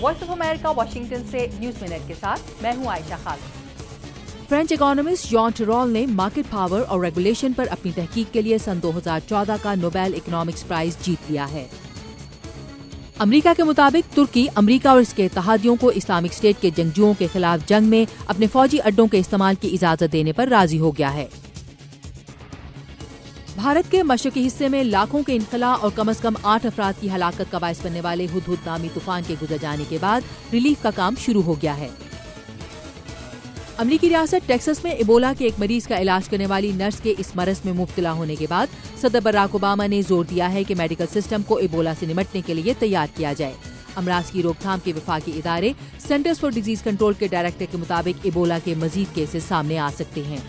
Voice of America Washington से news minute के साथ मैं हूं Ayesha Khalid. French economist Jean Tirole ने मार्केट पावर और रेगुलेशन पर अपनी तहकीक के लिए सन 2014 का नोबेल इकोनॉमिक्स प्राइज जीत लिया है। अमेरिका के मुताबिक तुर्की अमेरिका और इसके इत्तेहादियों को इस्लामिक स्टेट के जंगजुओं के खिलाफ जंग में अपने फौजी अड्डों के इस्तेमाल की इजाजत देने पर राजी हो गया है। भारत के मशरकी हिस्से में लाखों के इनखला और कम से कम 8 अफराद की हलाकत का बायस बनने वाले हुदहुद नामी तूफान के गुजर जाने के बाद रिलीफ का काम शुरू हो गया है। अमेरिकी रियासत टेक्सास में इबोला के एक मरीज का इलाज करने वाली नर्स के इस मरज में मुब्तला होने के बाद सदर बराक ओबामा ने जोर दिया है कि मेडिकल सिस्टम को इबोला से निपटने के लिए तैयार किया जाए। अमराज की रोकथाम के वफाकी इदारे सेंटर्स फॉर डिजीज कंट्रोल के डायरेक्टर के मुताबिक इबोला के मजीद केसेस सामने आ सकते हैं।